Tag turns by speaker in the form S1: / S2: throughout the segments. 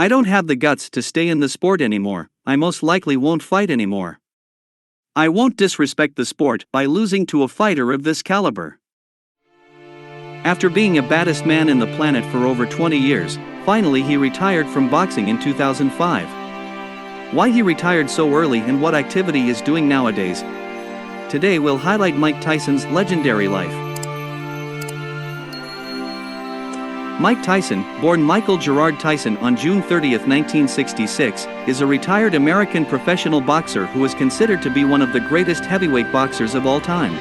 S1: I don't have the guts to stay in the sport anymore. I most likely won't fight anymore. I won't disrespect the sport by losing to a fighter of this caliber. After being a baddest man in the planet for over 20 years, finally he retired from boxing in 2005. Why he retired so early and what activity he is doing nowadays. Today we'll highlight Mike Tyson's legendary life. Mike Tyson, born Michael Gerard Tyson on June 30, 1966, is a retired American professional boxer who is considered to be one of the greatest heavyweight boxers of all time.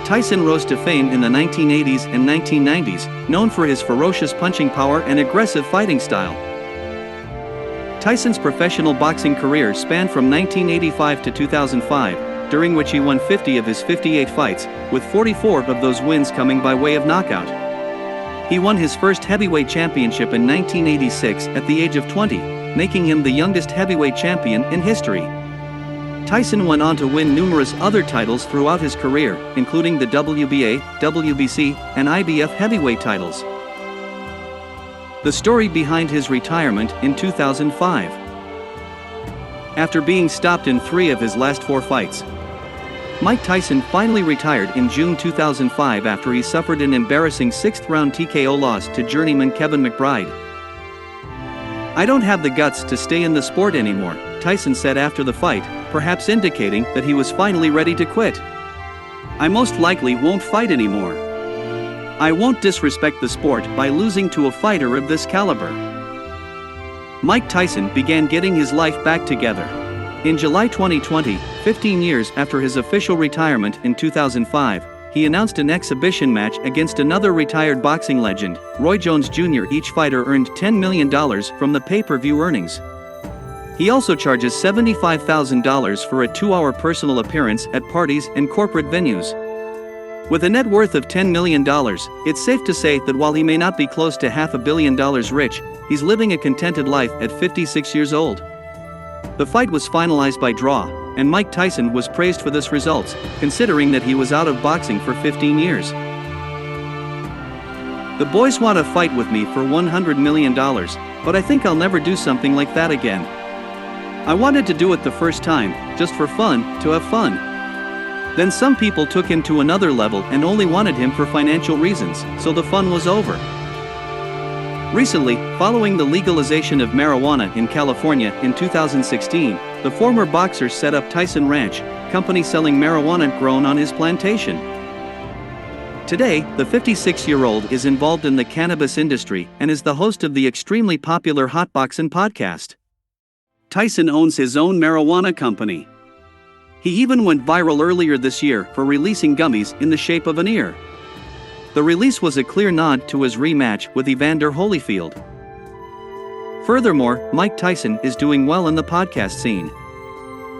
S1: Tyson rose to fame in the 1980s and 1990s, known for his ferocious punching power and aggressive fighting style. Tyson's professional boxing career spanned from 1985 to 2005, during which he won 50 of his 58 fights, with 44 of those wins coming by way of knockout. He won his first heavyweight championship in 1986 at the age of 20, making him the youngest heavyweight champion in history. Tyson went on to win numerous other titles throughout his career, including the WBA, WBC, and IBF heavyweight titles. The story behind his retirement in 2005. After being stopped in 3 of his last 4 fights, Mike Tyson finally retired in June 2005 after he suffered an embarrassing 6th-round TKO loss to journeyman Kevin McBride. "I don't have the guts to stay in the sport anymore," Tyson said after the fight, perhaps indicating that he was finally ready to quit. "I most likely won't fight anymore. I won't disrespect the sport by losing to a fighter of this caliber." Mike Tyson began getting his life back together. In July 2020, 15 years after his official retirement in 2005, he announced an exhibition match against another retired boxing legend, Roy Jones Jr. Each fighter earned $10 million from the pay-per-view earnings. He also charges $75,000 for a 2-hour personal appearance at parties and corporate venues. With a net worth of $10 million, it's safe to say that while he may not be close to $500 million rich, he's living a contented life at 56 years old. The fight was finalized by draw, and Mike Tyson was praised for this result, considering that he was out of boxing for 15 years. "The boys want to fight with me for $100 million, but I think I'll never do something like that again. I wanted to do it the first time, just for fun, to have fun. Then some people took him to another level and only wanted him for financial reasons, so the fun was over." Recently, following the legalization of marijuana in California in 2016, the former boxer set up Tyson Ranch, company selling marijuana grown on his plantation. Today, the 56-year-old is involved in the cannabis industry and is the host of the extremely popular Hotboxin podcast. Tyson owns his own marijuana company. He even went viral earlier this year for releasing gummies in the shape of an ear. The release was a clear nod to his rematch with Evander Holyfield. Furthermore, Mike Tyson is doing well in the podcast scene.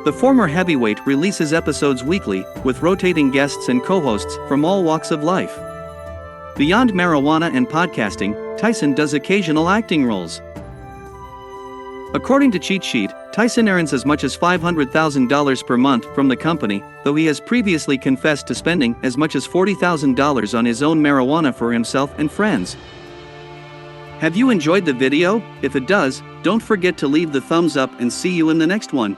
S1: The former heavyweight releases episodes weekly, with rotating guests and co-hosts from all walks of life. Beyond marijuana and podcasting, Tyson does occasional acting roles. According to Cheat Sheet, Tyson earns as much as $500,000 per month from the company, though he has previously confessed to spending as much as $40,000 on his own marijuana for himself and friends. Have you enjoyed the video? If it does, don't forget to leave the thumbs up and see you in the next one.